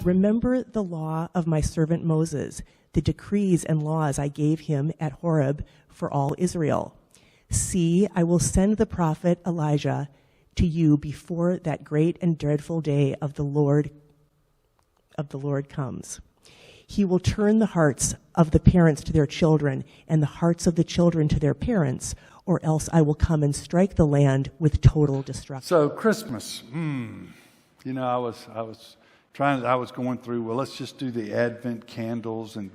Remember the law of my servant Moses, the decrees and laws I gave him at Horeb for all Israel. See, I will send the prophet Elijah to you before that great and dreadful day of the Lord comes. He will turn the hearts of the parents to their children and the hearts of the children to their parents, or else I will come and strike the land with total destruction. So Christmas, you know, I was going through, well, let's just do the Advent candles and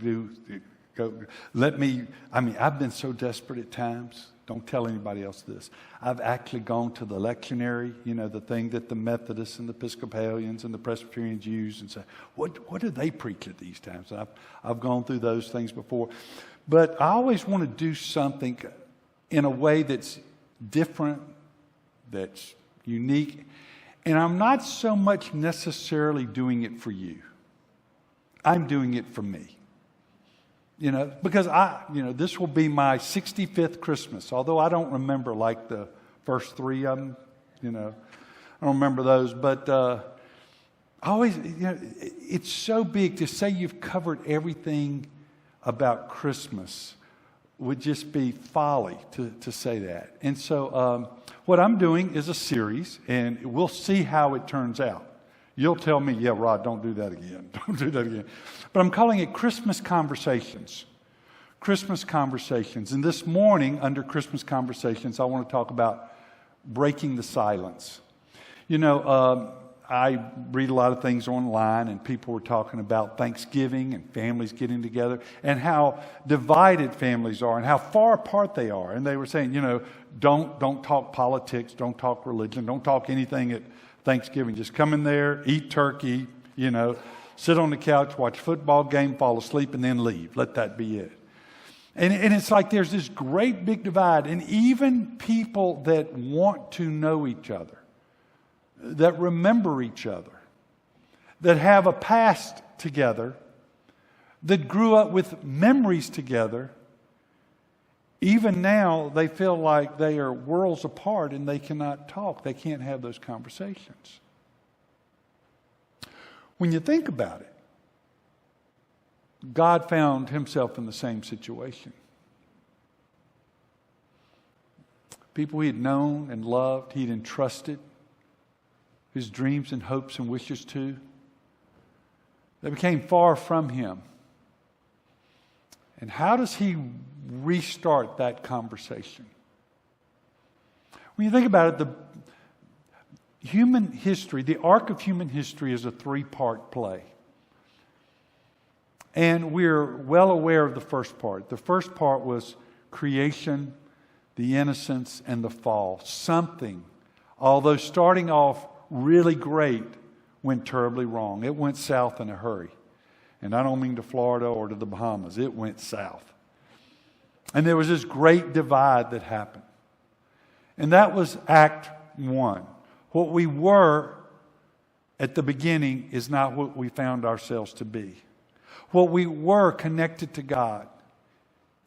I've been so desperate at times. Don't tell anybody else this. I've actually gone to the lectionary, you know, the thing that the Methodists and the Episcopalians and the Presbyterians use, and say, what do they preach at these times? And I've gone through those things before. But I always want to do something in a way that's different, that's unique. And I'm not so much necessarily doing it for you. I'm doing it for me. You know, because this will be my 65th Christmas. Although I don't remember like the first three of them, you know, I don't remember those. But I always, you know, it's so big to say you've covered everything about Christmas would just be folly to say that. And so what I'm doing is a series, and we'll see how it turns out. You'll tell me, yeah, Rod, don't do that again. Don't do that again. But I'm calling it Christmas Conversations. Christmas Conversations. And this morning, under Christmas Conversations, I want to talk about breaking the silence. You know, I read a lot of things online, and people were talking about Thanksgiving and families getting together and how divided families are and how far apart they are. And they were saying, you know, don't talk politics, don't talk religion, don't talk anything at Thanksgiving. Just come in there, eat turkey, you know, sit on the couch, watch a football game, fall asleep, and then leave. Let that be it. And it's like there's this great big divide. And even people that want to know each other, that remember each other, that have a past together, that grew up with memories together, even now they feel like they are worlds apart and they cannot talk. They can't have those conversations. When you think about it, God found himself in the same situation. People he had known and loved, he'd entrusted his dreams and hopes and wishes to, they became far from him. And how does he restart that conversation? When you think about it, the human history, the arc of human history is a three-part play. And we're well aware of the first part. The first part was creation, the innocence, and the fall. Something, although starting off really great, went terribly wrong. It went south in a hurry. And I don't mean to Florida or to the Bahamas. It went south. And there was this great divide that happened. And that was Act 1. What we were at the beginning is not what we found ourselves to be. What we were connected to God,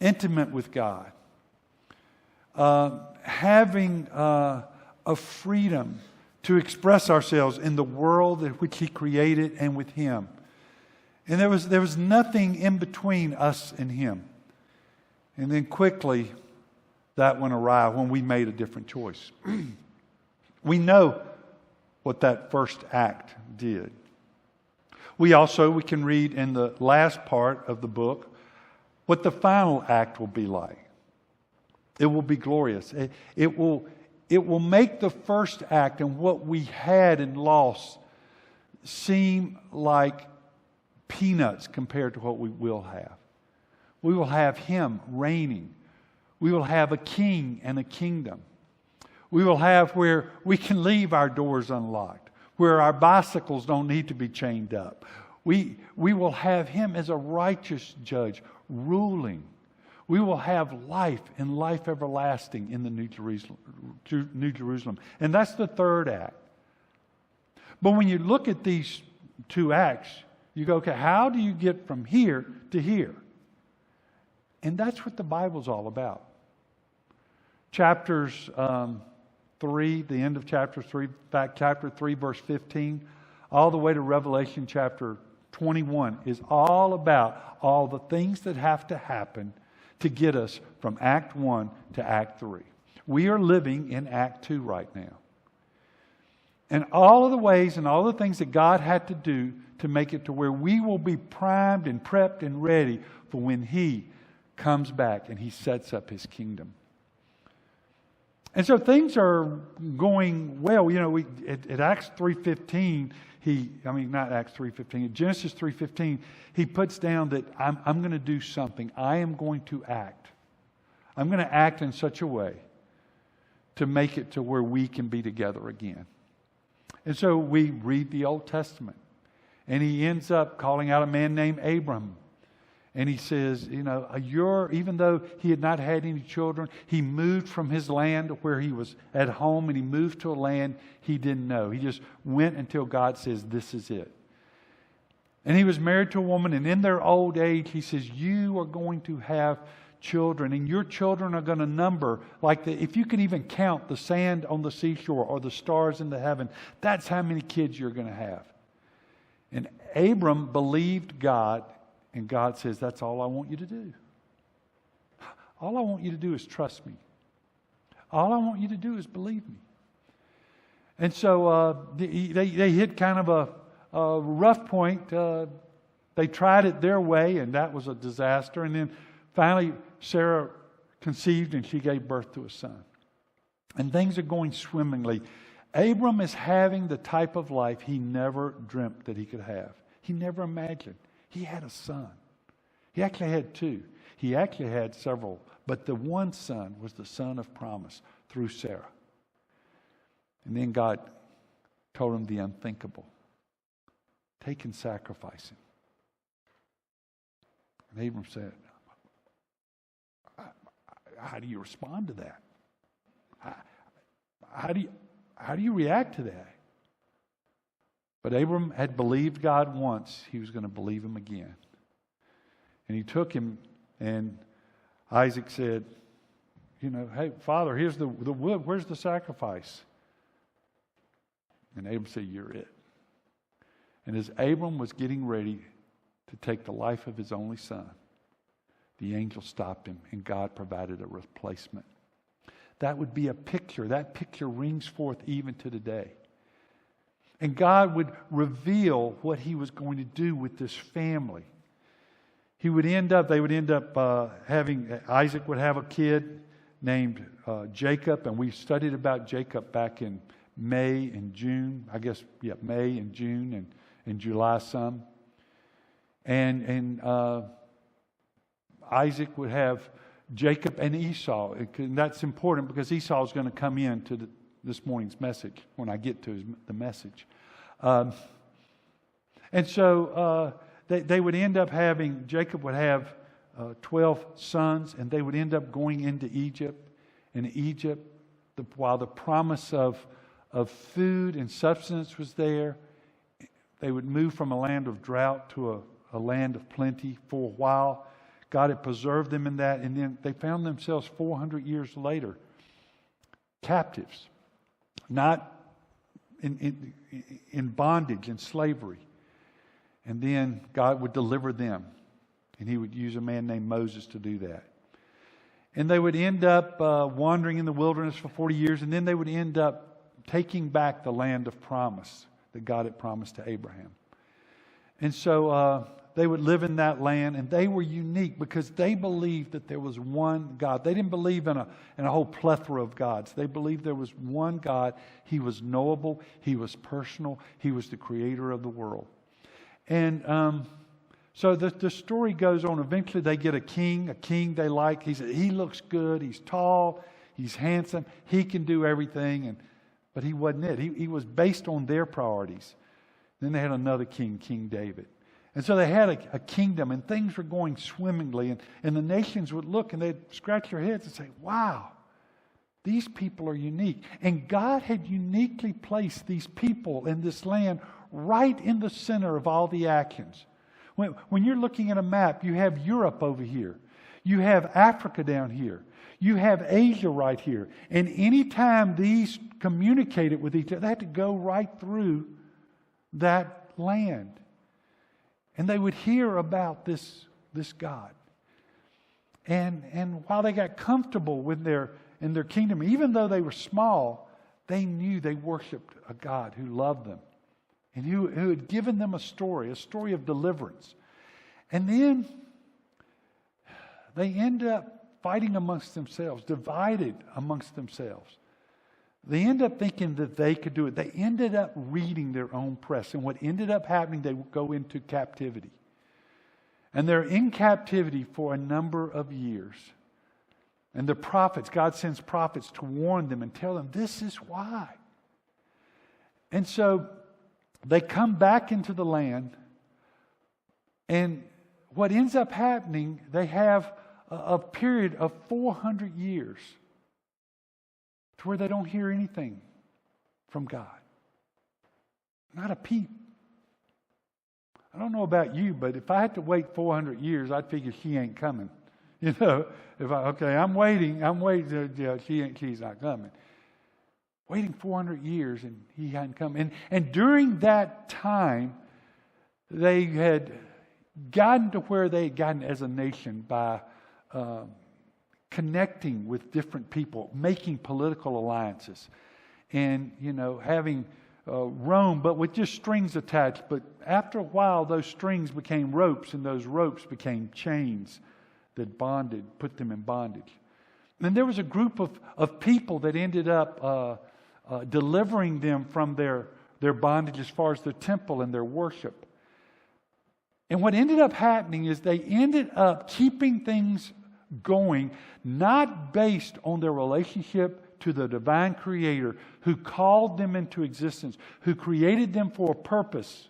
intimate with God, having a freedom to express ourselves in the world in which he created and with him. And there was nothing in between us and him. And then quickly that went awry when we made a different choice. We know what that first act did. We can read in the last part of the book what the final act will be like. It will be glorious. It will make the first act and what we had and lost seem like peanuts compared to what we will have. We will have him reigning. We will have a king and a kingdom. We will have where we can leave our doors unlocked, where our bicycles don't need to be chained up. We will have him as a righteous judge ruling. We will have life and life everlasting in the New Jerusalem. And that's the third act. But when you look at these two acts, you go, okay, how do you get from here to here? And that's what the Bible's all about. Chapters 3, the end of chapter 3, back chapter 3, verse 15, all the way to Revelation chapter 21 is all about all the things that have to happen to get us from Act 1 to Act 3. We are living in Act 2 right now. And all of the ways and all the things that God had to do to make it to where we will be primed and prepped and ready for when He comes back and He sets up His kingdom. And so things are going well. You know, at Acts 3:15, not Acts 3:15, at Genesis 3:15, He puts down that I'm going to do something. I am going to act. I'm going to act in such a way to make it to where we can be together again. And so we read the Old Testament. And He ends up calling out a man named Abram. And He says, even though he had not had any children, he moved from his land where he was at home and he moved to a land he didn't know. He just went until God says, this is it. And he was married to a woman, and in their old age, He says, you are going to have children, and your children are going to number if you can even count the sand on the seashore or the stars in the heaven, that's how many kids you're going to have. And Abram believed God, and God says, that's all I want you to do. All I want you to do is trust me. All I want you to do is believe me. And so they hit kind of a rough point. They tried it their way, and that was a disaster. And then finally, Sarah conceived, and she gave birth to a son. And things are going swimmingly. Abram is having the type of life he never dreamt that he could have. He never imagined. He had a son. He actually had two. He actually had several. But the one son was the son of promise through Sarah. And then God told him the unthinkable. Take and sacrifice him. And Abram said, how do you respond to that? How do you react to that? But Abram had believed God once. He was going to believe Him again. And he took him, and Isaac said, hey, Father, here's the wood. Where's the sacrifice? And Abram said, you're it. And as Abram was getting ready to take the life of his only son, the angel stopped him, and God provided a replacement. That would be a picture. That picture rings forth even to today. And God would reveal what He was going to do with this family. They would end up Isaac would have a kid named Jacob, and we studied about Jacob back in May and June. May and June and July some. And Isaac would have Jacob and Esau. And that's important because Esau is going to come into this morning's message when I get to the message. And so they would end up having, Jacob would have 12 sons, and they would end up going into Egypt. In Egypt, while the promise of food and substance was there, they would move from a land of drought to a land of plenty for a while. God had preserved them in that, and then they found themselves 400 years later, captives, not in bondage and slavery. And then God would deliver them, and He would use a man named Moses to do that. And they would end up wandering in the wilderness for 40 years, and then they would end up taking back the land of promise that God had promised to Abraham. And so they would live in that land, and they were unique because they believed that there was one God. They didn't believe in a whole plethora of gods. They believed there was one God. He was knowable. He was personal. He was the creator of the world. And so the story goes on. Eventually they get a king they like. He looks good. He's tall. He's handsome. He can do everything. But he wasn't it. He was based on their priorities. Then they had another king, King David. And so they had a kingdom, and things were going swimmingly. And the nations would look, and they'd scratch their heads and say, wow, these people are unique. And God had uniquely placed these people in this land right in the center of all the actions. When you're looking at a map, you have Europe over here. You have Africa down here. You have Asia right here. And anytime these communicated with each other, they had to go right through that land. And they would hear about this God. And while they got comfortable in their kingdom, even though they were small, they knew they worshiped a God who loved them and who had given them a story of deliverance. And then they end up fighting amongst themselves, divided amongst themselves. They end up thinking that they could do it. They ended up reading their own press. And what ended up happening, they would go into captivity. And they're in captivity for a number of years. And the prophets, God sends prophets to warn them and tell them, this is why. And so they come back into the land. And what ends up happening, they have a period of 400 years to where they don't hear anything from God. Not a peep. I don't know about you, but if I had to wait 400 years, I'd figure she ain't coming. You know, I'm waiting, yeah, she's not coming. Waiting 400 years and he hadn't come. And during that time, they had gotten to where they had gotten as a nation by connecting with different people, making political alliances, and, having Rome, but with just strings attached. But after a while, those strings became ropes, and those ropes became chains that put them in bondage. And there was a group of people that ended up delivering them from their bondage as far as their temple and their worship. And what ended up happening is they ended up keeping things going, not based on their relationship to the divine creator who called them into existence, who created them for a purpose.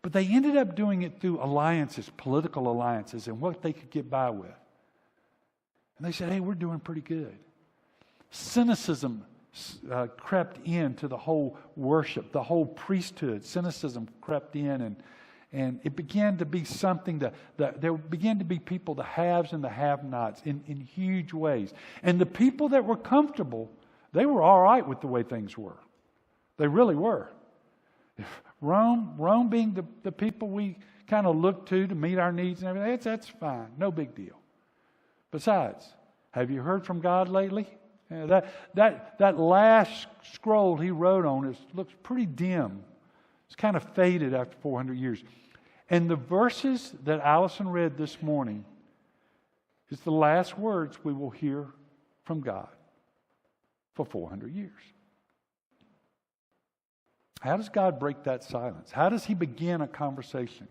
But they ended up doing it through alliances, political alliances, and what they could get by with. And they said, hey, we're doing pretty good. Cynicism crept into the whole worship, the whole priesthood. Cynicism crept in, and it began to be something that there began to be people, the haves and the have-nots, in huge ways. And the people that were comfortable, they were all right with the way things were. They really were. Rome being the people we kind of look to meet our needs and everything, that's fine. No big deal. Besides, have you heard from God lately? That last scroll he wrote on looks pretty dim. It's kind of faded after 400 years. And the verses that Allison read this morning is the last words we will hear from God for 400 years. How does God break that silence? How does He begin a conversation?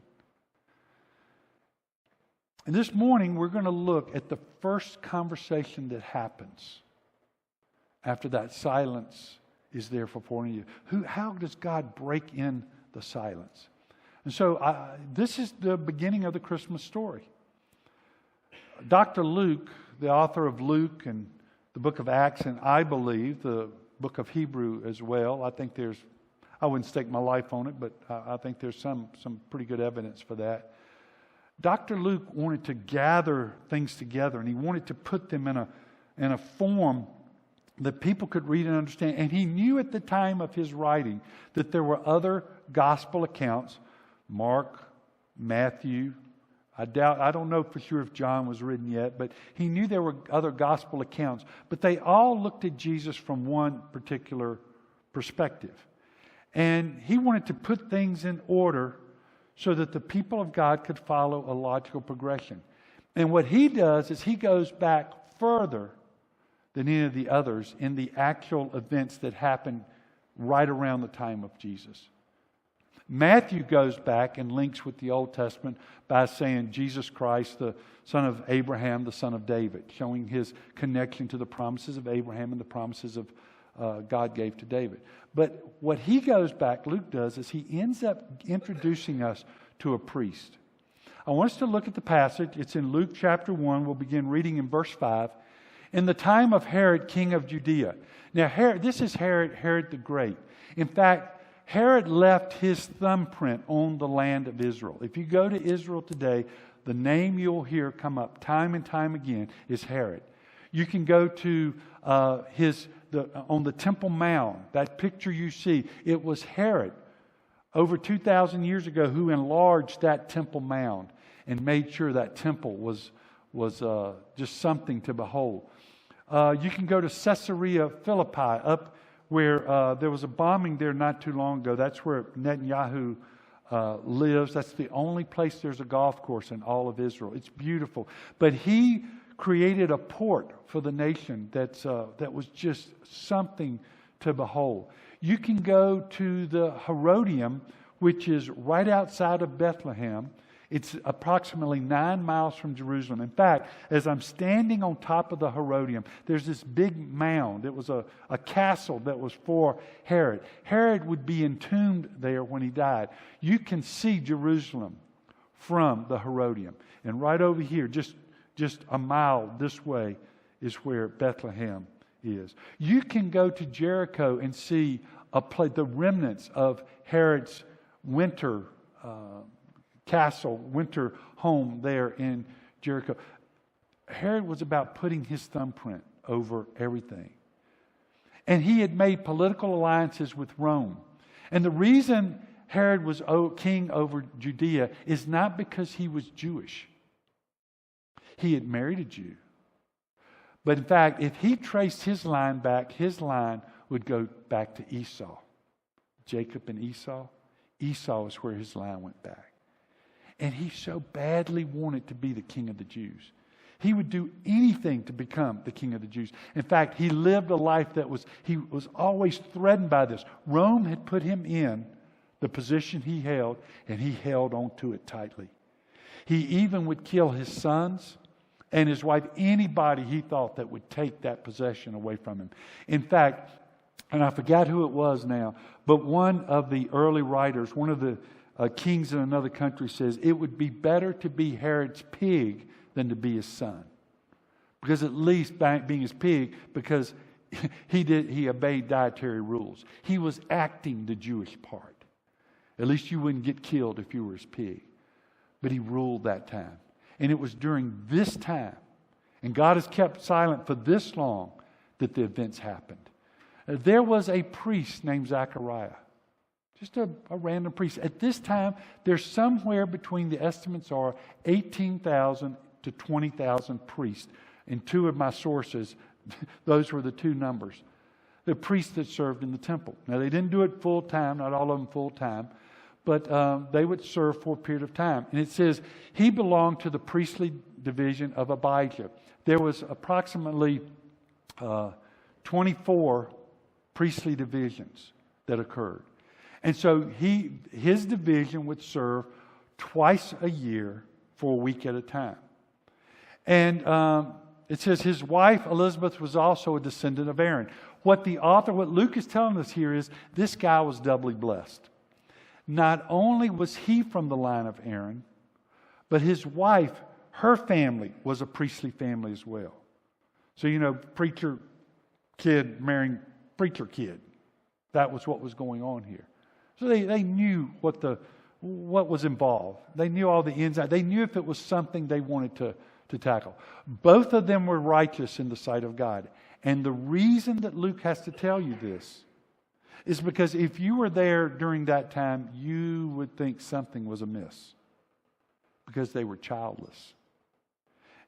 And this morning we're going to look at the first conversation that happens after that silence is there for 400 years. How does God break in the silence? And so this is the beginning of the Christmas story. Dr. Luke, the author of Luke and the book of Acts, and I believe the book of Hebrew as well. I wouldn't stake my life on it, but I think there's some pretty good evidence for that. Dr. Luke wanted to gather things together, and he wanted to put them in a form that people could read and understand. And he knew at the time of his writing that there were other gospel accounts, Mark, Matthew. I don't know for sure if John was written yet, but he knew there were other gospel accounts. But they all looked at Jesus from one particular perspective. And he wanted to put things in order so that the people of God could follow a logical progression. And what he does is he goes back further than any of the others in the actual events that happened right around the time of Jesus. Matthew goes back and links with the Old Testament by saying Jesus Christ, the son of Abraham, the son of David, showing his connection to the promises of Abraham and the promises of God gave to David. But what he goes back, Luke does, is he ends up introducing us to a priest. I want us to look at the passage. It's in Luke chapter 1. We'll begin reading in verse 5. In the time of Herod, king of Judea. Now, this is Herod the Great. In fact, Herod left his thumbprint on the land of Israel. If you go to Israel today, the name you'll hear come up time and time again is Herod. You can go to on the Temple Mount, that picture you see, it was Herod over 2,000 years ago, who enlarged that temple mound and made sure that temple was just something to behold. You can go to Caesarea Philippi, up where there was a bombing there not too long ago. That's where Netanyahu lives. That's the only place there's a golf course in all of Israel. It's beautiful. But he created a port for the nation that was just something to behold. You can go to the Herodium, which is right outside of Bethlehem. It's approximately 9 miles from Jerusalem. In fact, as I'm standing on top of the Herodium, there's this big mound. It was a castle that was for Herod. Herod would be entombed there when he died. You can see Jerusalem from the Herodium. And right over here, just a mile this way, is where Bethlehem is. You can go to Jericho and see the remnants of Herod's winter castle, winter home there in Jericho. Herod was about putting his thumbprint over everything. And he had made political alliances with Rome. And the reason Herod was king over Judea is not because he was Jewish. He had married a Jew. But in fact, if he traced his line back, his line would go back to Esau. Jacob and Esau. Esau is where his line went back. And he so badly wanted to be the king of the Jews. He would do anything to become the king of the Jews. In fact, he lived a life he was always threatened by this. Rome had put him in the position he held, and he held on to it tightly. He even would kill his sons and his wife, anybody he thought that would take that possession away from him. In fact, and I forgot who it was now, but one of the early writers, one of the kings in another country, says it would be better to be Herod's pig than to be his son. Because at least being his pig, because he obeyed dietary rules. He was acting the Jewish part. At least you wouldn't get killed if you were his pig. But he ruled that time. And it was during this time, and God has kept silent for this long, that the events happened. There was a priest named Zechariah. Just a random priest. At this time, there's somewhere between, the estimates are 18,000 to 20,000 priests. In two of my sources, those were the two numbers. The priests that served in the temple. Now, they didn't do it full time, not all of them full time, but they would serve for a period of time. And it says he belonged to the priestly division of Abijah. There was approximately 24 priestly divisions that occurred. And so his division would serve twice a year for a week at a time. And it says his wife Elizabeth was also a descendant of Aaron. What Luke is telling us here is this guy was doubly blessed. Not only was he from the line of Aaron, but his wife, her family, was a priestly family as well. So, preacher kid marrying preacher kid. That was what was going on here. So they knew what was involved. They knew all the ins and outs. They knew if it was something they wanted to tackle. Both of them were righteous in the sight of God. And the reason that Luke has to tell you this is because if you were there during that time, you would think something was amiss. Because they were childless.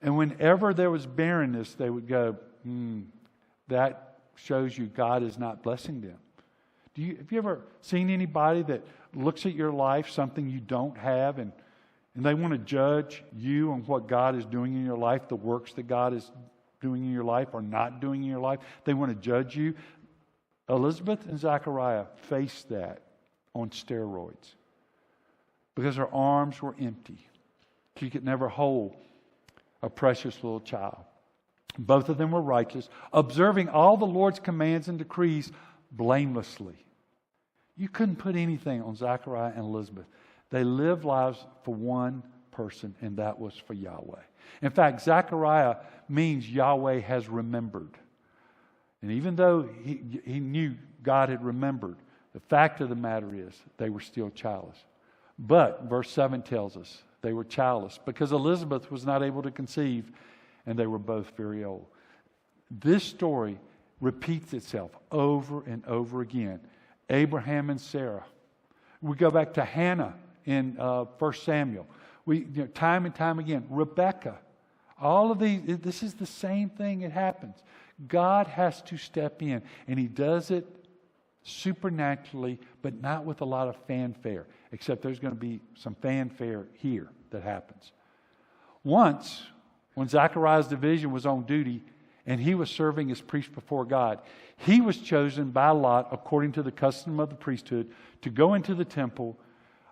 And whenever there was barrenness, they would go, that shows you God is not blessing them. Have you ever seen anybody that looks at your life, something you don't have, and they want to judge you on what God is doing in your life, the works that God is doing in your life or not doing in your life? They want to judge you. Elizabeth and Zechariah faced that on steroids because her arms were empty. She could never hold a precious little child. Both of them were righteous, observing all the Lord's commands and decrees blamelessly. You couldn't put anything on Zechariah and Elizabeth. They lived lives for one person, and that was for Yahweh. In fact, Zechariah means Yahweh has remembered. And even though he knew God had remembered, the fact of the matter is they were still childless. But verse 7 tells us they were childless because Elizabeth was not able to conceive, and they were both very old. This story repeats itself over and over again. Abraham and Sarah, We go back to Hannah in 1 Samuel. Time and time again, Rebecca. All of these, this is the same thing that happens. God has to step in, and He does it supernaturally, but not with a lot of fanfare, except there's going to be some fanfare here that happens. Once, when Zechariah's division was on duty, and he was serving as priest before God, he was chosen by lot, according to the custom of the priesthood, to go into the temple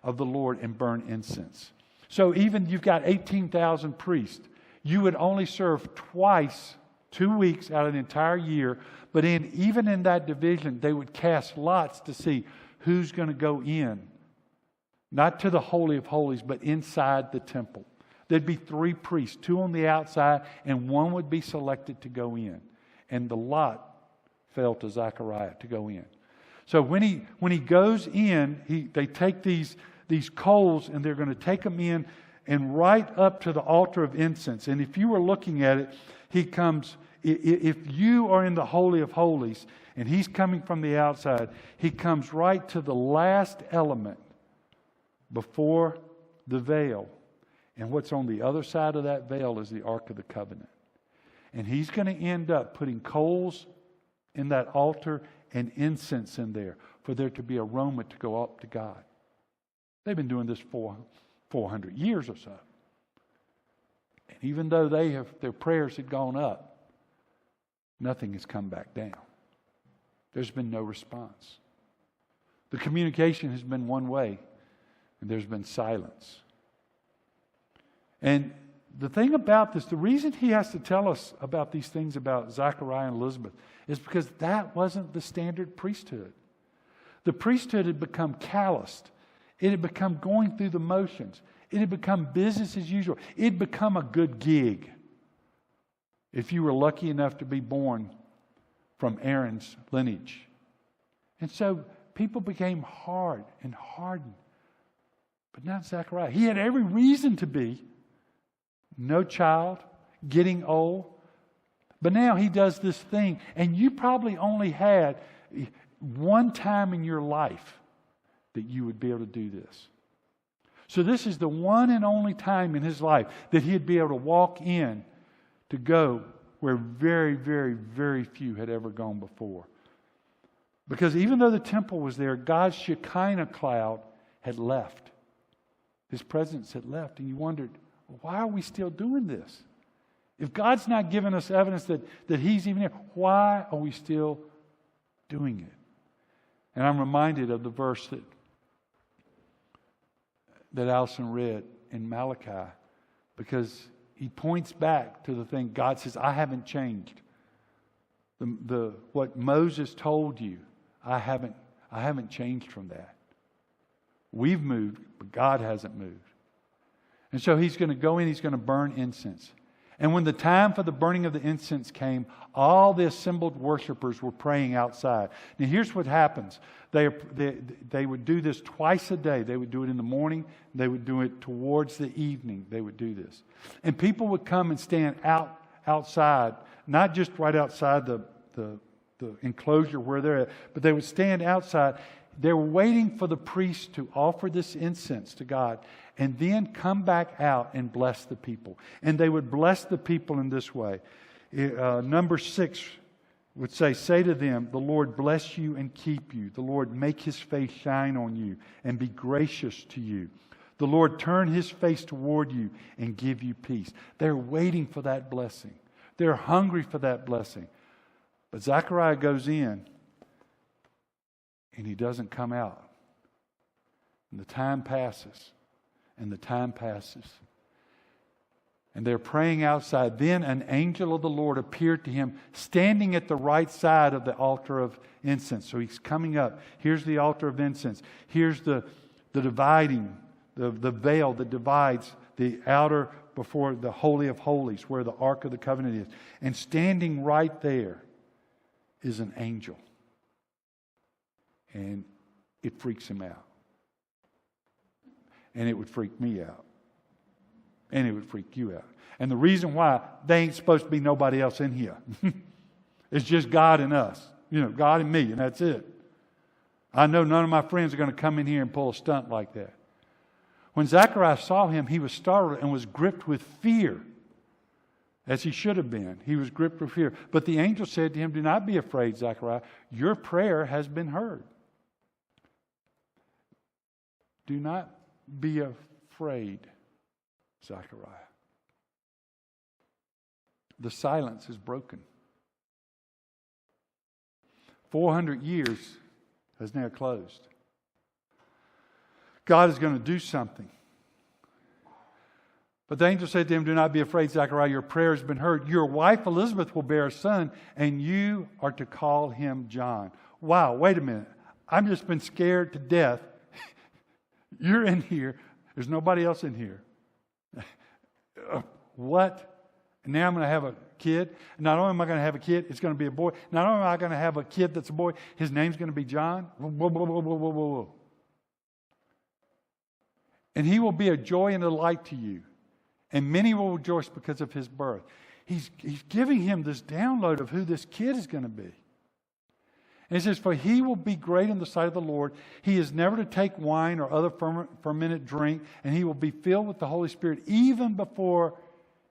of the Lord and burn incense. So even you've got 18,000 priests, you would only serve twice, 2 weeks out of the entire year. But even in that division, they would cast lots to see who's going to go in. Not to the Holy of Holies, but inside the temple. There'd be 3 priests, 2 on the outside, and 1 would be selected to go in. And the lot fell to Zechariah to go in. So when he goes in, they take these coals and they're going to take them in and right up to the altar of incense. And if you were looking at it, he comes, if you are in the Holy of Holies and he's coming from the outside, he comes right to the last element before the veil. And what's on the other side of that veil is the Ark of the Covenant. And he's going to end up putting coals in that altar and incense in there for there to be aroma to go up to God. They've been doing this for 400 years or so. And even though their prayers had gone up, nothing has come back down. There's been no response. The communication has been one way, and there's been silence. And the thing about this, the reason he has to tell us about these things about Zechariah and Elizabeth is because that wasn't the standard priesthood. The priesthood had become calloused. It had become going through the motions. It had become business as usual. It had become a good gig. If you were lucky enough to be born from Aaron's lineage. And so people became hard and hardened. But not Zechariah. He had every reason to be. No child, getting old. But now he does this thing. And you probably only had one time in your life that you would be able to do this. So this is the one and only time in his life that he'd be able to walk in to go where very, very, very few had ever gone before. Because even though the temple was there, God's Shekinah cloud had left. His presence had left. And you wondered, why are we still doing this? If God's not giving us evidence that He's even here, why are we still doing it? And I'm reminded of the verse that Allison read in Malachi, because he points back to the thing God says, I haven't changed. What Moses told you, I haven't changed from that. We've moved, but God hasn't moved. And so he's going to go in, he's going to burn incense. And when the time for the burning of the incense came, all the assembled worshipers were praying outside. Now here's what happens. They would do this twice a day. They would do it in the morning. They would do it towards the evening. They would do this. And people would come and stand outside, not just right outside the enclosure where they're at, but they would stand outside. They were waiting for the priest to offer this incense to God and then come back out and bless the people. And they would bless the people in this way. Number 6 would say to them, the Lord bless you and keep you. The Lord make His face shine on you and be gracious to you. The Lord turn His face toward you and give you peace. They're waiting for that blessing. They're hungry for that blessing. But Zechariah goes in and he doesn't come out. And the time passes. And the time passes. And they're praying outside. Then an angel of the Lord appeared to him, standing at the right side of the altar of incense. So he's coming up. Here's the altar of incense. Here's the dividing, the veil that divides the outer before the Holy of Holies, where the Ark of the Covenant is. And standing right there is an angel. And it freaks him out. And it would freak me out. And it would freak you out. And the reason why, there ain't supposed to be nobody else in here. It's just God and us. God and me, and that's it. I know none of my friends are going to come in here and pull a stunt like that. When Zechariah saw him, he was startled and was gripped with fear, as he should have been. He was gripped with fear. But the angel said to him, "Do not be afraid, Zechariah. Your prayer has been heard." Do not be afraid, Zechariah. The silence is broken. 400 years has now closed. God is going to do something. But the angel said to him, "Do not be afraid, Zechariah. Your prayer has been heard. Your wife Elizabeth will bear a son, and you are to call him John." Wow, wait a minute. I've just been scared to death. You're in here. There's nobody else in here. What? Now I'm going to have a kid. Not only am I going to have a kid, it's going to be a boy. Not only am I going to have a kid that's a boy, his name's going to be John. Whoa, whoa, whoa, whoa, whoa, whoa, whoa. And he will be a joy and a delight to you. And many will rejoice because of his birth. He's giving him this download of who this kid is going to be. And he says, "For he will be great in the sight of the Lord. He is never to take wine or other fermented drink, and he will be filled with the Holy Spirit even before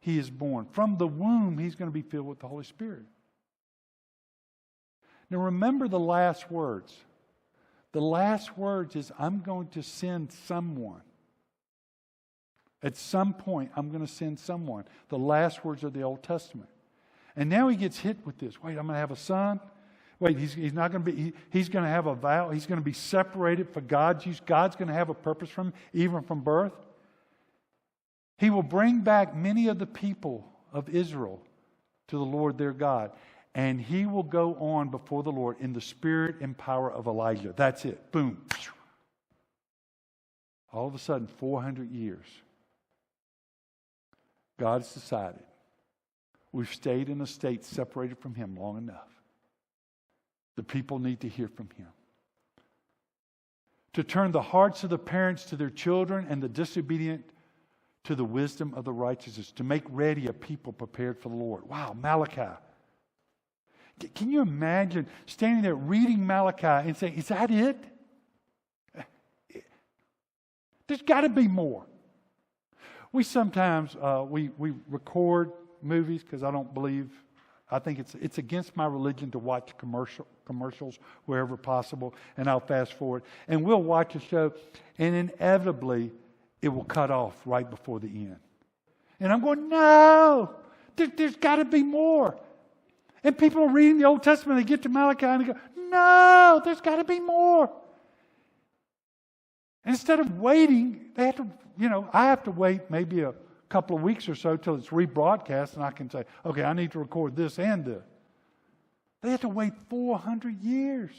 he is born." From the womb, he's going to be filled with the Holy Spirit. Now remember the last words. The last words is, "I'm going to send someone." At some point, I'm going to send someone. The last words of the Old Testament. And now he gets hit with this. Wait, I'm going to have a son. Wait, he's not going to be, he's going to have a vow. He's going to be separated for God's use. God's going to have a purpose for him, even from birth. He will bring back many of the people of Israel to the Lord their God. And he will go on before the Lord in the spirit and power of Elijah. That's it. Boom. All of a sudden, 400 years. God has decided we've stayed in a state separated from him long enough. The people need to hear from him. To turn the hearts of the parents to their children and the disobedient to the wisdom of the righteous. To make ready a people prepared for the Lord. Wow, Malachi. Can you imagine standing there reading Malachi and saying, "Is that it? There's got to be more." We sometimes, we record movies because I think it's against my religion to watch commercials wherever possible, and I'll fast forward. And we'll watch a show, and inevitably, it will cut off right before the end. And I'm going, no, there's got to be more. And people are reading the Old Testament, they get to Malachi, and they go, no, there's got to be more. And instead of waiting, they have to, I have to wait maybe a couple of weeks or so till it's rebroadcast, and I can say, okay, I need to record this and this. They have to wait 400 years.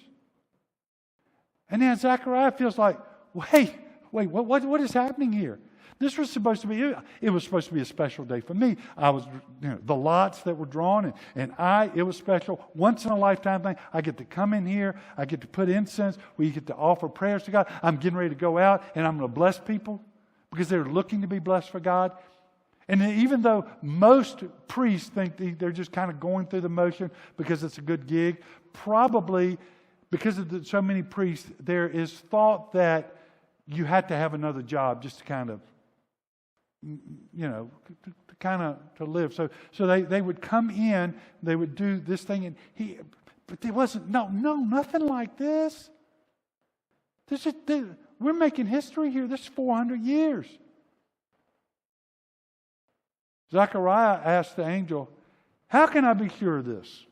And then Zechariah feels like, wait, what is happening here? This was supposed to be, it was supposed to be a special day for me. I was, the lots that were drawn, and it was special. Once in a lifetime thing. I get to come in here. I get to put incense. We get to offer prayers to God. I'm getting ready to go out, and I'm going to bless people because they're looking to be blessed for God. And even though most priests think they're just kind of going through the motion because it's a good gig, probably because of so many priests, there is thought that you had to have another job just to kind of, to live. So they would come in, they would do this thing, and but there wasn't, nothing like this. We're making history here. This is 400 years. Zechariah asked the angel, "How can I be sure of this?"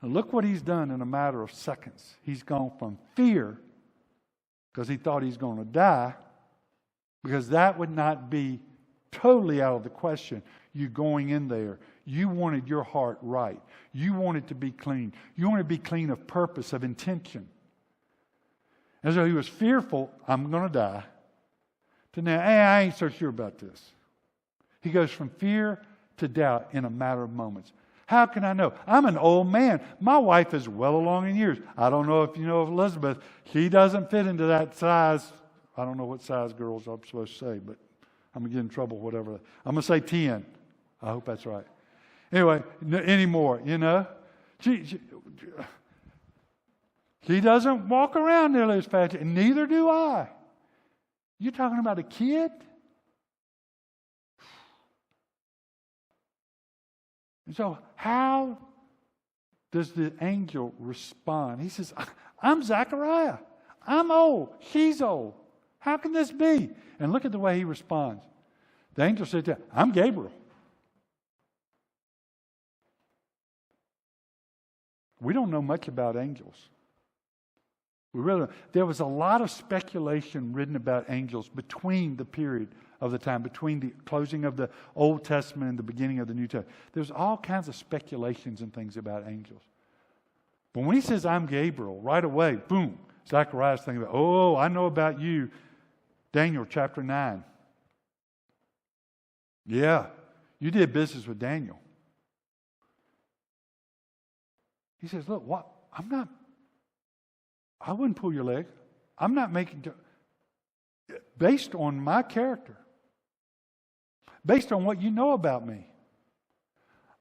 And look what he's done in a matter of seconds. He's gone from fear, because he thought he's going to die, because that would not be totally out of the question. You going in there, you wanted your heart right. You wanted to be clean. You wanted to be clean of purpose, of intention. And so he was fearful, I'm going to die, to now, I ain't so sure about this. He goes from fear to doubt in a matter of moments. How can I know? I'm an old man. My wife is well along in years. I don't know if you know of Elizabeth. She doesn't fit into that size. I don't know what size girls I'm supposed to say, but I'm going to get in trouble, whatever. I'm going to say 10. I hope that's right. Anyway, anymore, He doesn't walk around nearly as fast, and neither do I. You're talking about a kid? And so how does the angel respond? He says, I'm Zechariah. I'm old. She's old. How can this be? And look at the way he responds. The angel said to him, I'm Gabriel. We don't know much about angels. There was a lot of speculation written about angels between the period of the time, between the closing of the Old Testament and the beginning of the New Testament. There's all kinds of speculations and things about angels. But when he says, I'm Gabriel, right away, boom, Zechariah's thinking about, oh, I know about you. Daniel chapter 9. Yeah, you did business with Daniel. He says, look, what? I wouldn't pull your leg. I'm not making, based on my character, based on what you know about me.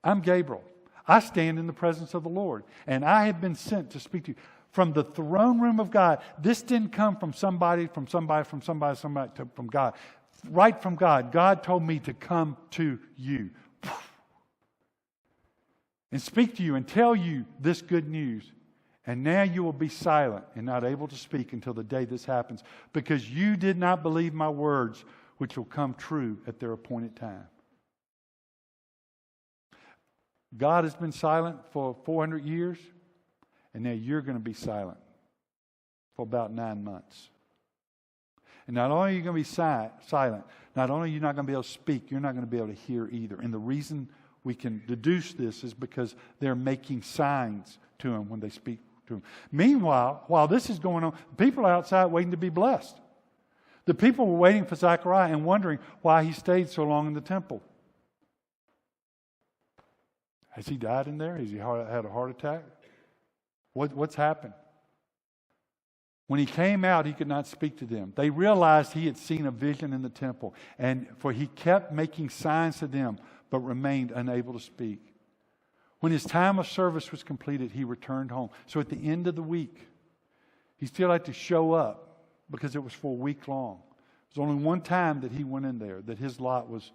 I'm Gabriel. I stand in the presence of the Lord, and I have been sent to speak to you from the throne room of God. This didn't come from somebody, from God. Right from God. God told me to come to you and speak to you and tell you this good news. And now you will be silent and not able to speak until the day this happens, because you did not believe my words, which will come true at their appointed time. God has been silent for 400 years, and now you're going to be silent for about 9 months. And not only are you going to be silent, not only are you not going to be able to speak, you're not going to be able to hear either. And the reason we can deduce this is because they're making signs to him when they speak to him. Meanwhile, while this is going on, people are outside waiting to be blessed. The people were waiting for Zechariah and wondering why he stayed so long in the temple. Has he died in there? Has he had a heart attack? What's happened? When he came out, he could not speak to them. They realized he had seen a vision in the temple, and for he kept making signs to them, but remained unable to speak. When his time of service was completed, he returned home. So at the end of the week, he still had to show up because it was for a week long. There was only one time that he went in there, that his lot was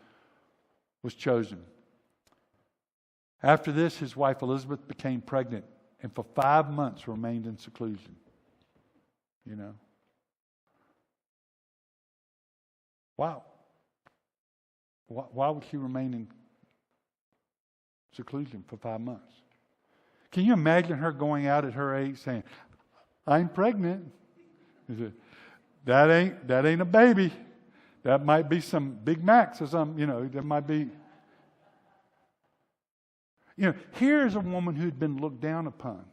chosen. After this, his wife Elizabeth became pregnant, and for 5 months remained in seclusion. You know. Wow. Why would she remain in seclusion for 5 months? Can you imagine her going out at her age saying, I'm pregnant? That ain't a baby. That might be some Big Macs or something, there might be. Here's a woman who'd been looked down upon.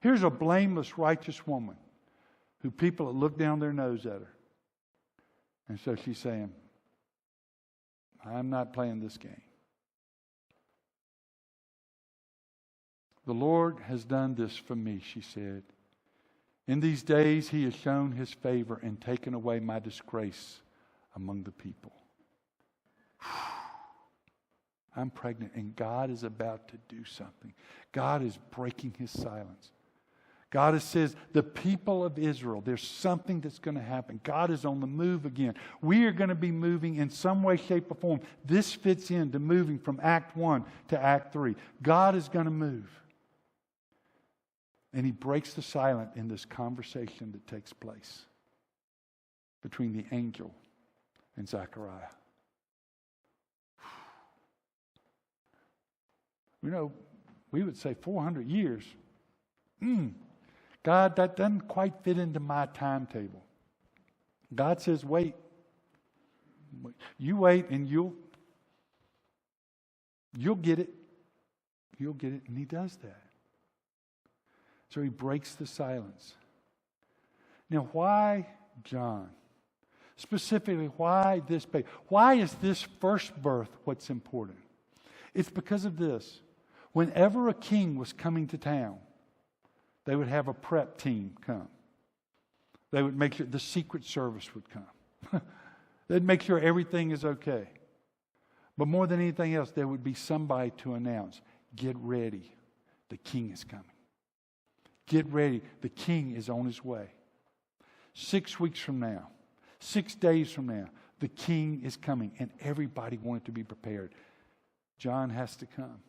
Here's a blameless, righteous woman who people had looked down their nose at her. And so she's saying, I'm not playing this game. The Lord has done this for me, she said. In these days he has shown his favor and taken away my disgrace among the people. I'm pregnant, and God is about to do something. God is breaking his silence. God says, the people of Israel, there's something that's going to happen. God is on the move again. We are going to be moving in some way, shape, or form. This fits into moving from Act 1 to Act 3. God is going to move. And he breaks the silence in this conversation that takes place between the angel and Zechariah. We would say 400 years. God, that doesn't quite fit into my timetable. God says, wait. You wait and you'll get it. You'll get it. And he does that. So he breaks the silence. Now, why John? Specifically, why this baby? Why is this first birth what's important? It's because of this. Whenever a king was coming to town, they would have a prep team come. They would make sure the Secret Service would come. They'd make sure everything is okay. But more than anything else, there would be somebody to announce, get ready, the king is coming. Get ready. The king is on his way. 6 weeks from now, 6 days from now, the king is coming, and everybody wanted to be prepared. John has to come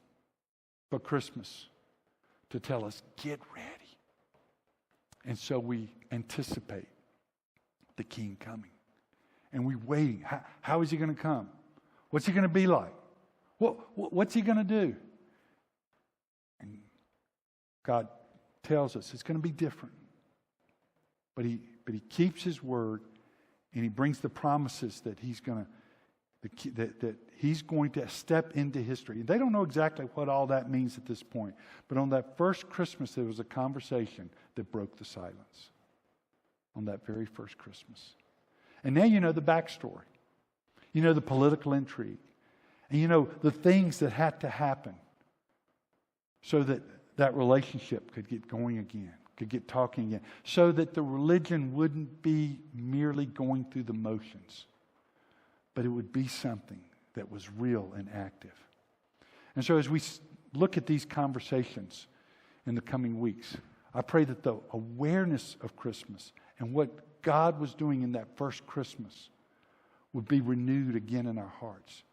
for Christmas to tell us, get ready. And so we anticipate the king coming. And we're waiting. How is he going to come? What's he going to be like? What's he going to do? And God tells us it's going to be different. But he keeps his word, and he brings the promises that he's going to step into history. And they don't know exactly what all that means at this point. But on that first Christmas, there was a conversation that broke the silence. On that very first Christmas. And now you know the backstory. You know the political intrigue. And you know the things that had to happen so that that relationship could get going again, could get talking again, so that the religion wouldn't be merely going through the motions, but it would be something that was real and active. And so as we look at these conversations in the coming weeks, I pray that the awareness of Christmas and what God was doing in that first Christmas would be renewed again in our hearts.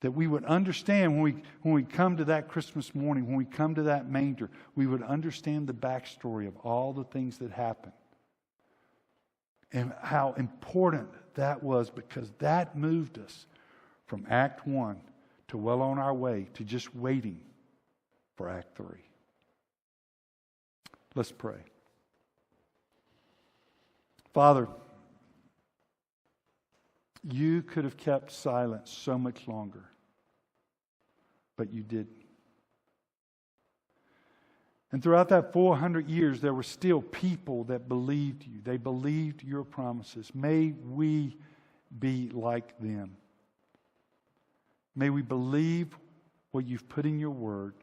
That we would understand when we come to that Christmas morning, when we come to that manger, we would understand the backstory of all the things that happened. And how important that was, because that moved us from Act 1 to well on our way to just waiting for Act 3. Let's pray. Father, you could have kept silent so much longer, but you didn't. And throughout that 400 years, there were still people that believed you. They believed your promises. May we be like them. May we believe what you've put in your word.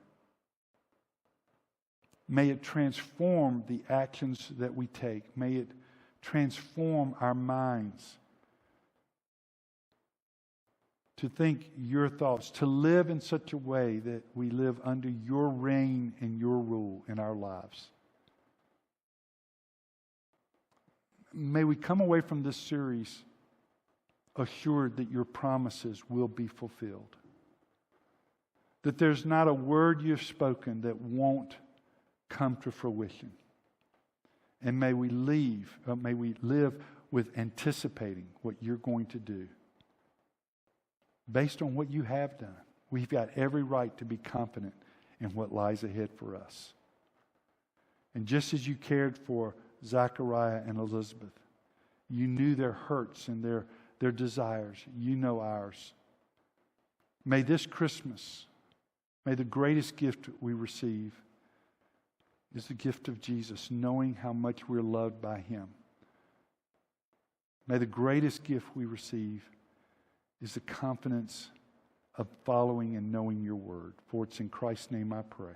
May it transform the actions that we take. May it transform our minds to think your thoughts, to live in such a way that we live under your reign and your rule in our lives. May we come away from this series assured that your promises will be fulfilled. That there's not a word you've spoken that won't come to fruition. And may we live with anticipating what you're going to do. Based on what you have done, we've got every right to be confident in what lies ahead for us. And just as you cared for Zachariah and Elizabeth, you knew their hurts and their desires. You know ours. May this Christmas, may the greatest gift we receive is the gift of Jesus, knowing how much we're loved by Him. May the greatest gift we receive is the confidence of following and knowing your word. For it's in Christ's name I pray.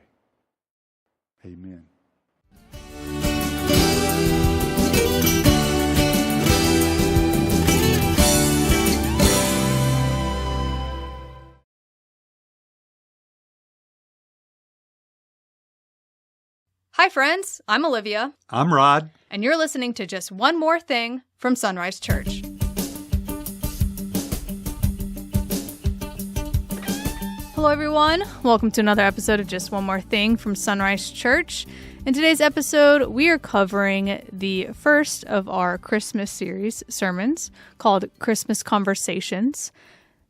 Amen. Hi friends, I'm Olivia. I'm Rod. And you're listening to Just One More Thing from Sunrise Church. Hello everyone, welcome to another episode of Just One More Thing from Sunrise Church. In today's episode, we are covering the first of our Christmas series sermons called Christmas Conversations.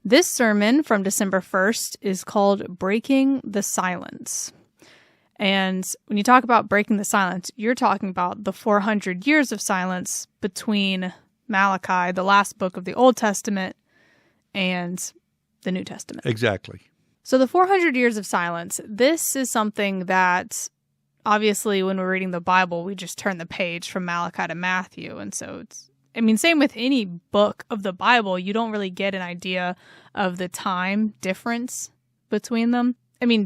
This sermon from December 1st is called Breaking the Silence. And when you talk about breaking the silence, you're talking about the 400 years of silence between Malachi, the last book of the Old Testament, and the New Testament. Exactly. So the 400 years of silence, this is something that obviously when we're reading the Bible, we just turn the page from Malachi to Matthew. And so same with any book of the Bible, you don't really get an idea of the time difference between them.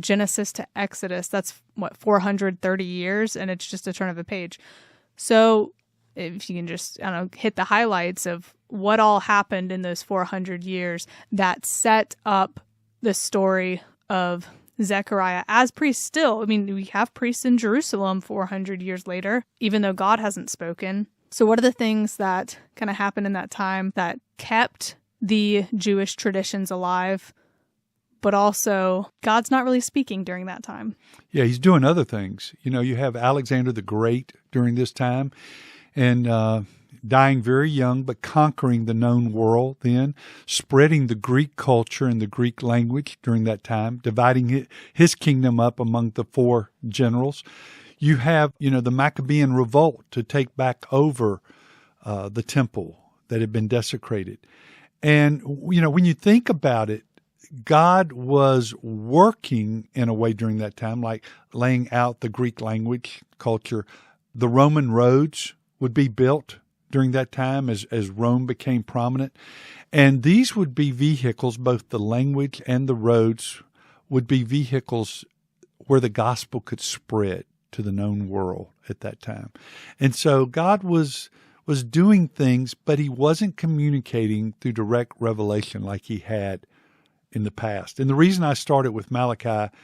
Genesis to Exodus, that's 430 years, and it's just a turn of a page. So if you can just, hit the highlights of what all happened in those 400 years that set up the story of Zechariah as priest still. I mean, we have priests in Jerusalem 400 years later, even though God hasn't spoken. So what are the things that kind of happened in that time that kept the Jewish traditions alive, but also God's not really speaking during that time? Yeah, he's doing other things. You have Alexander the Great during this time, and dying very young, but conquering the known world then, spreading the Greek culture and the Greek language during that time, dividing his kingdom up among the 4 generals. You have, the Maccabean revolt to take back over the temple that had been desecrated. And, when you think about it, God was working in a way during that time, like laying out the Greek language culture. The Roman roads would be built during that time as Rome became prominent. And these would be vehicles, both the language and the roads would be vehicles where the gospel could spread to the known world at that time. And so God was doing things, but he wasn't communicating through direct revelation like he had in the past. And the reason I started with Malachi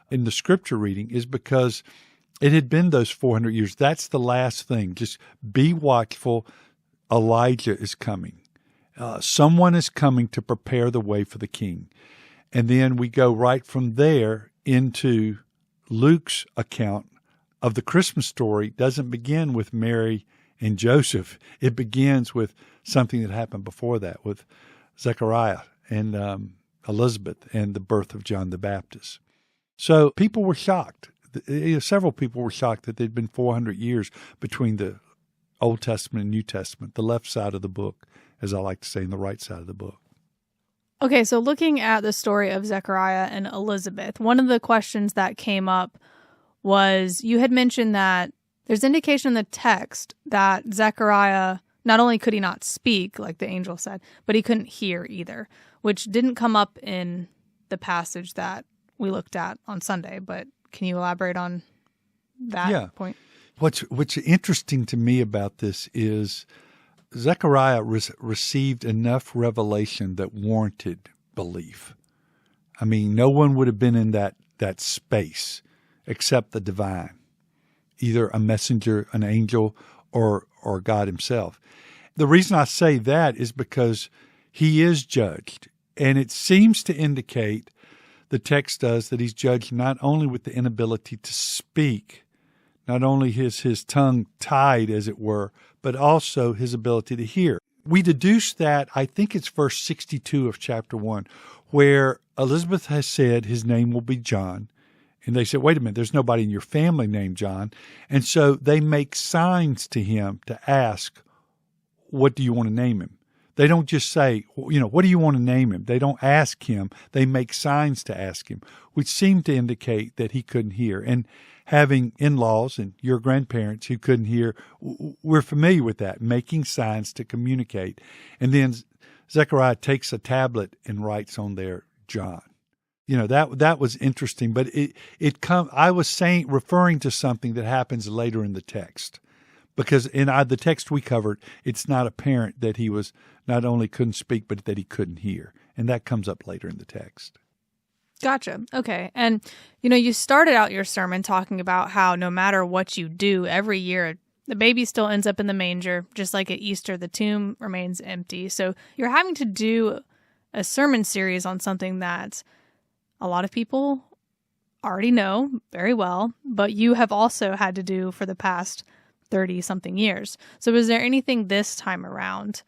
in the scripture reading is because it had been those 400 years. That's the last thing. Just be watchful. Elijah is coming. Someone is coming to prepare the way for the king. And then we go right from there into Luke's account of the Christmas story. It doesn't begin with Mary and Joseph. It begins with something that happened before that, with Zechariah and Elizabeth and the birth of John the Baptist. So people were shocked. Several people were shocked that there'd been 400 years between the Old Testament and New Testament, the left side of the book, as I like to say, and the right side of the book. Okay, so looking at the story of Zechariah and Elizabeth, one of the questions that came up was, you had mentioned that there's indication in the text that Zechariah, not only could he not speak, like the angel said, but he couldn't hear either, which didn't come up in the passage that we looked at on Sunday, but can you elaborate on that point? What's interesting to me about this is Zechariah received enough revelation that warranted belief. I mean, no one would have been in that space except the divine, either a messenger, an angel, or God himself. The reason I say that is because he is judged, and it seems to indicate, the text does, that he's judged not only with the inability to speak, not only his tongue tied, as it were, but also his ability to hear. We deduce that, I think it's verse 62 of chapter 1, where Elizabeth has said his name will be John. And they said, wait a minute, there's nobody in your family named John. And so they make signs to him to ask, what do you want to name him? They don't just say, what do you want to name him? They don't ask him. They make signs to ask him, which seem to indicate that he couldn't hear. And having in-laws and your grandparents who couldn't hear, we're familiar with that, making signs to communicate. And then Zechariah takes a tablet and writes on there, John. That was interesting, but I was referring to something that happens later in the text. Because in the text we covered, it's not apparent that he was not only couldn't speak, but that he couldn't hear. And that comes up later in the text. Gotcha. Okay. And, you started out your sermon talking about how no matter what you do, every year the baby still ends up in the manger. Just like at Easter, the tomb remains empty. So you're having to do a sermon series on something that a lot of people already know very well, but you have also had to do for the past 30-something years. So was there anything this time around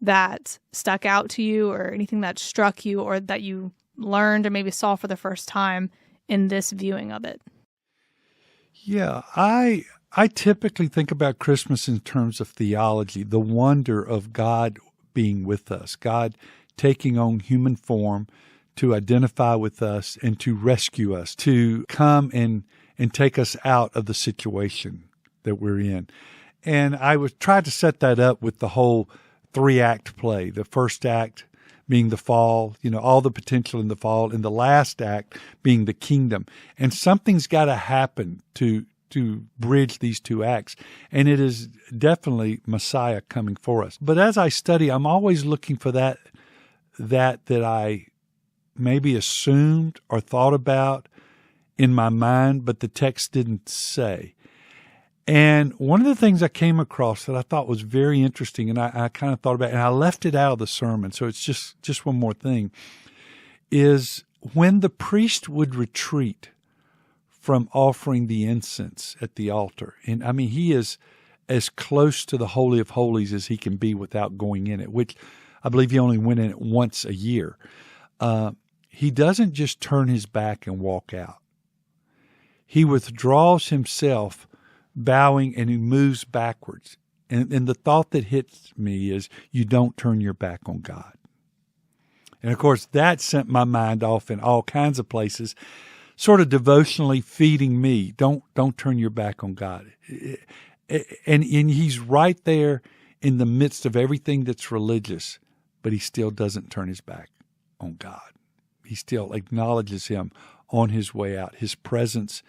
that stuck out to you, or anything that struck you, or that you learned or maybe saw for the first time in this viewing of it? Yeah, I typically think about Christmas in terms of theology, the wonder of God being with us, God taking on human form to identify with us and to rescue us, to come and take us out of the situation that we're in. And I tried to set that up with the whole 3-act play. The first act being the fall, all the potential in the fall, and the last act being the kingdom. And something's got to happen to bridge these 2 acts. And it is definitely Messiah coming for us. But as I study, I'm always looking for that I maybe assumed or thought about in my mind, but the text didn't say. And one of the things I came across that I thought was very interesting, and I kind of thought about it, and I left it out of the sermon, so it's just one more thing, is when the priest would retreat from offering the incense at the altar. And I mean, he is as close to the Holy of Holies as he can be without going in it, which I believe he only went in it once a year. He doesn't just turn his back and walk out. He withdraws himself, bowing, and he moves backwards. And the thought that hits me is, you don't turn your back on God. And of course, that sent my mind off in all kinds of places, sort of devotionally feeding me. Don't turn your back on God. And he's right there in the midst of everything that's religious, but he still doesn't turn his back on God. He still acknowledges him on his way out, his presence,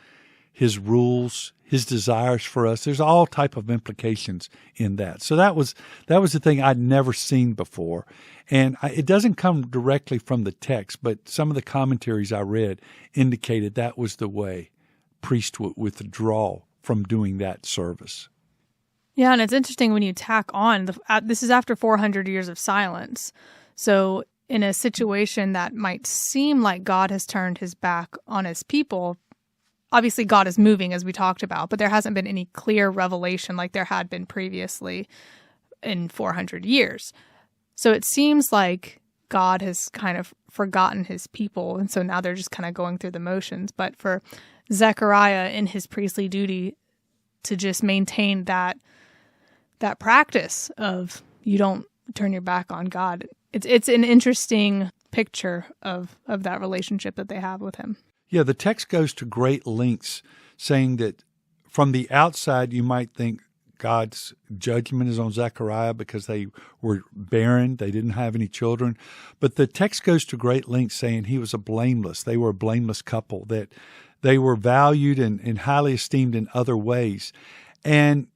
his rules, his desires for us. There's all type of implications in that. So that was the thing I'd never seen before. And it doesn't come directly from the text, but some of the commentaries I read indicated that was the way priests would withdraw from doing that service. Yeah, and it's interesting when you tack on, this is after 400 years of silence. So in a situation that might seem like God has turned his back on his people, obviously God is moving, as we talked about, but there hasn't been any clear revelation like there had been previously in 400 years. So it seems like God has kind of forgotten his people, and so now they're just kind of going through the motions. But for Zechariah in his priestly duty to just maintain that practice of you don't turn your back on God, it's an interesting picture of that relationship that they have with him. Yeah, the text goes to great lengths saying that from the outside you might think God's judgment is on Zechariah because they were barren, they didn't have any children. But the text goes to great lengths saying they were a blameless couple, that they were valued and highly esteemed in other ways. And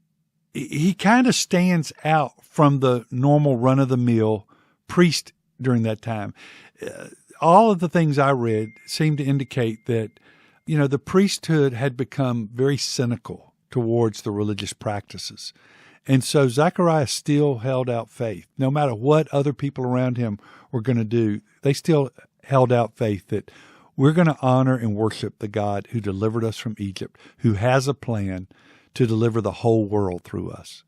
he kind of stands out from the normal run-of-the-mill priest during that time. All of the things I read seem to indicate that, the priesthood had become very cynical towards the religious practices. And so Zechariah still held out faith. No matter what other people around him were going to do, they still held out faith that we're going to honor and worship the God who delivered us from Egypt, who has a plan to deliver the whole world through us.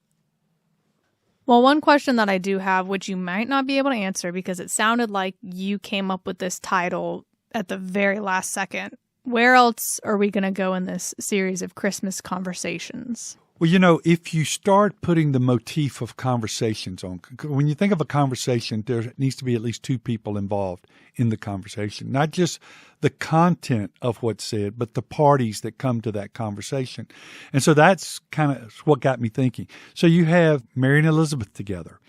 Well, one question that I do have, which you might not be able to answer because it sounded like you came up with this title at the very last second. Where else are we going to go in this series of Christmas conversations? Well, if you start putting the motif of conversations on, when you think of a conversation, there needs to be at least two people involved in the conversation, not just the content of what's said, but the parties that come to that conversation. And so that's kind of what got me thinking. So you have Mary and Elizabeth together.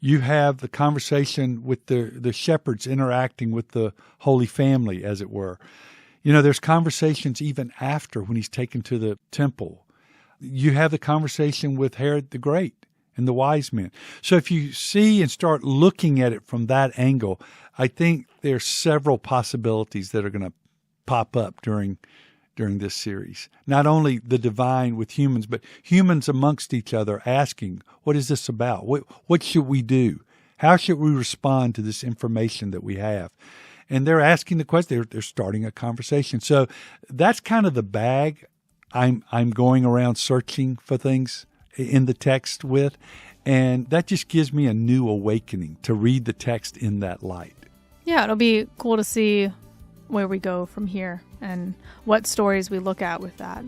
You have the conversation with the shepherds interacting with the Holy Family, as it were. There's conversations even after when he's taken to the temple. You have the conversation with Herod the Great and the wise men. So if you see and start looking at it from that angle, I think there's several possibilities that are going to pop up during this series. Not only the divine with humans, but humans amongst each other asking, what is this about? What should we do? How should we respond to this information that we have? And they're asking the question. They're starting a conversation. So that's kind of the bag I'm going around searching for things in the text with, and that just gives me a new awakening to read the text in that light. Yeah, it'll be cool to see where we go from here and what stories we look at with that.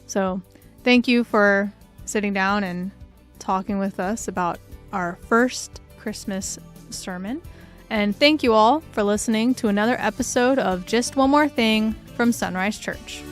So thank you for sitting down and talking with us about our first Christmas sermon. And thank you all for listening to another episode of Just One More Thing from Sunrise Church.